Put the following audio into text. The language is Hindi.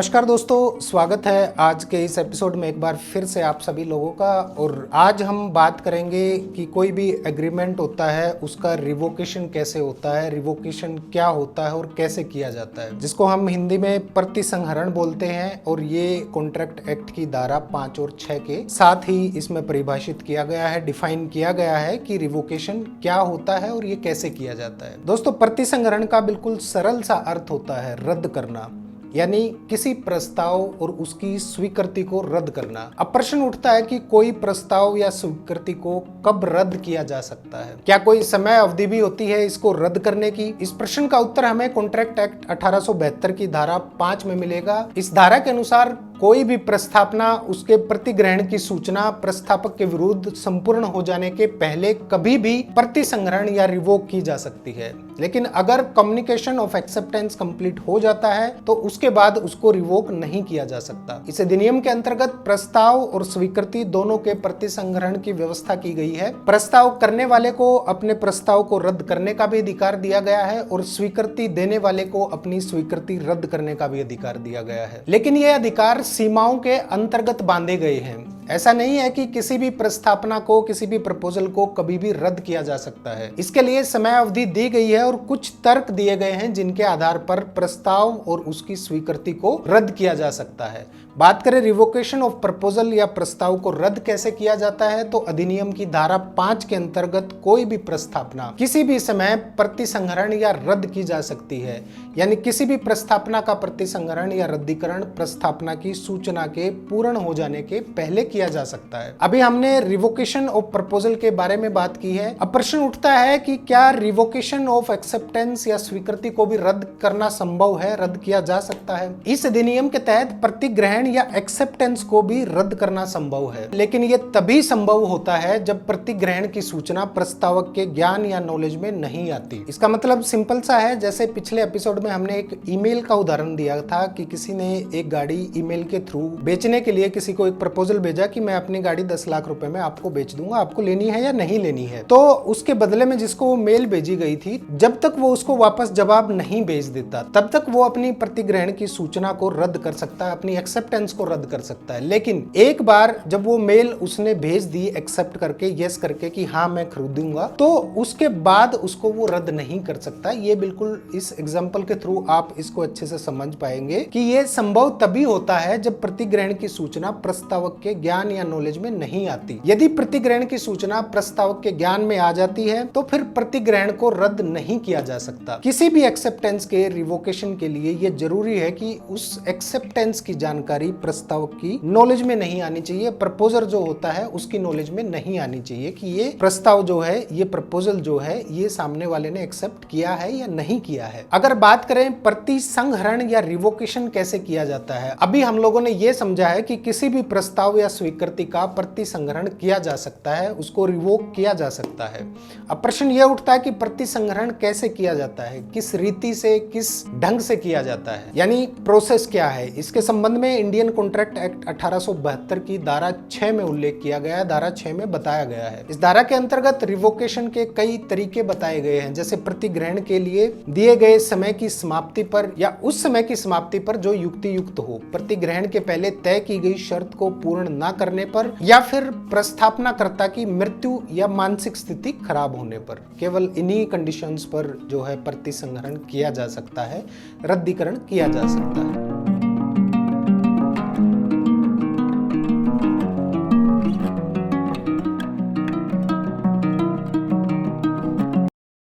नमस्कार दोस्तों, स्वागत है आज के इस एपिसोड में एक बार फिर से आप सभी लोगों का। और आज हम बात करेंगे कि कोई भी एग्रीमेंट होता है उसका रिवोकेशन कैसे होता है, रिवोकेशन क्या होता है और कैसे किया जाता है, जिसको हम हिंदी में प्रतिसंहरण बोलते हैं। और ये कॉन्ट्रैक्ट एक्ट की धारा 5 और 6 के साथ ही इसमें परिभाषित किया गया है, डिफाइन किया गया है कि रिवोकेशन क्या होता है और ये कैसे किया जाता है। दोस्तों, प्रतिसंहरण का बिल्कुल सरल सा अर्थ होता है रद्द करना, यानी किसी प्रस्ताव और उसकी स्वीकृति को रद्द करना। अब प्रश्न उठता है कि कोई प्रस्ताव या स्वीकृति को कब रद्द किया जा सकता है, क्या कोई समय अवधि भी होती है इसको रद्द करने की? इस प्रश्न का उत्तर हमें कॉन्ट्रैक्ट एक्ट 1872 की धारा 5 में मिलेगा। इस धारा के अनुसार कोई भी प्रस्तावना उसके प्रतिग्रहण की सूचना प्रस्तावक के विरुद्ध संपूर्ण हो जाने के पहले कभी भी प्रतिसंहरण या रिवोक की जा सकती है। लेकिन अगर कम्युनिकेशन ऑफ एक्सेप्टेंस कंप्लीट हो जाता है तो उसके बाद उसको रिवोक नहीं किया जा सकता। इस अधिनियम के अंतर्गत प्रस्ताव और स्वीकृति दोनों के प्रतिसंहरण की व्यवस्था की गई है। प्रस्ताव करने वाले को अपने प्रस्ताव को रद्द करने का भी अधिकार दिया गया है और स्वीकृति देने वाले को अपनी स्वीकृति रद्द करने का भी अधिकार दिया गया है। लेकिन ये अधिकार सीमाओं के अंतर्गत बांधे गए हैं। ऐसा नहीं है कि किसी भी प्रस्तावना को, किसी भी प्रपोजल को कभी भी रद्द किया जा सकता है। इसके लिए समय अवधि दी गई है और कुछ तर्क दिए गए हैं जिनके आधार पर प्रस्ताव और उसकी स्वीकृति को रद्द किया जा सकता है। बात करें रिवोकेशन ऑफ प्रपोजल या प्रस्ताव को रद्द कैसे किया जाता है, तो अधिनियम की धारा 5 के अंतर्गत कोई भी प्रस्तावना किसी भी समय प्रतिसंहरण या रद्द की जा सकती है। यानी किसी भी प्रस्तावना का प्रतिसंहरण या रद्दीकरण प्रस्तावना की सूचना के पूर्ण हो जाने के पहले किया जा सकता है। अभी हमने रिवोकेशन ऑफ प्रपोजल के बारे में बात की है। अब प्रश्न उठता है कि क्या रिवोकेशन ऑफ एक्सेप्टेंस या स्वीकृति को भी रद्द करना संभव है, रद्द किया जा सकता है? इस अधिनियम के तहत प्रतिग्रहण या एक्सेप्टेंस को भी रद्द करना संभव है, लेकिन यह तभी संभव होता है जब प्रतिग्रहण की सूचना प्रस्तावक के ज्ञान या नॉलेज में नहीं आती। इसका मतलब सिंपल सा है, जैसे पिछले एपिसोड में हमने एक ईमेल का उदाहरण दिया था कि किसी ने एक गाड़ी ईमेल के थ्रू बेचने के लिए किसी को एक प्रपोजल भेजा कि मैं अपनी गाड़ी 10 लाख रुपए में आपको बेच दूंगा, आपको लेनी है या नहीं लेनी है। तो उसके बदले में जिसको वो मेल भेजी गई थी, जब तक वो उसको वापस जवाब नहीं भेज देता तब तक वो अपनी प्रतिग्रहण की सूचना को रद्द कर सकता है, अपनी एक्सेप्टेंस को रद्द कर सकता है। लेकिन एक बार जब वो मेल उसने भेज दी एक्सेप्ट करके, यस करके कि हाँ मैं खरीदूंगा, तो उसके बाद उसको वो रद्द नहीं कर सकता। ये बिल्कुल इस एग्जांपल के थ्रू आप इसको अच्छे से समझ पाएंगे कि ये संभव तभी होता है जब प्रतिग्रहण की सूचना प्रस्तावक के ज्ञान या नॉलेज में नहीं आती। यदि प्रतिग्रहण की सूचना प्रस्तावक के ज्ञान में आ जाती है तो फिर प्रतिग्रहण को रद्द नहीं किया जा सकता। किसी भी एक्सेप्टेंस के रिवोकेशन के लिए यह जरूरी है कि उस एक्सेप्टेंस की जानकारी प्रस्तावक की नॉलेज में नहीं आनी चाहिए, प्रपोजर जो होता है उसकी नॉलेज में नहीं आनी चाहिए कि ये प्रस्ताव जो है, ये प्रपोजल जो है, ये सामने वाले ने एक्सेप्ट किया है या नहीं किया है। अगर बात करें प्रतिसंहरण या रिवोकेशन कैसे किया जाता है, अभी हम लोगों ने ये समझा है कि किसी भी प्रस्ताव या स्वीकृति का प्रतिसंहरण किया जा सकता है, उसको रिवोक किया जा सकता है। अब प्रश्न यह उठता है कि प्रतिसंहरण कैसे किया जाता है, किस रीति से, किस ढंग से किया जाता है, यानी प्रोसेस क्या है। इसके संबंध में इंडियन कॉन्ट्रैक्ट एक्ट 1872 की धारा 6 में उल्लेख किया गया है, धारा 6 में बताया गया है। इस धारा के अंतर्गत रिवोकेशन के कई तरीके बताए गए हैं, जैसे प्रतिग्रहण के लिए दिए गए समय की समाप्ति पर या उस समय की समाप्ति पर जो युक्ति युक्त हो, प्रतिग्रहण के पहले तय की गई शर्त को पूर्ण न करने पर, या फिर प्रस्थापनाकर्ता की मृत्यु या मानसिक स्थिति खराब होने पर। केवल इन्हीं कंडीशंस पर जो है प्रतिसंहरण किया जा सकता है, रद्दीकरण किया जा सकता है।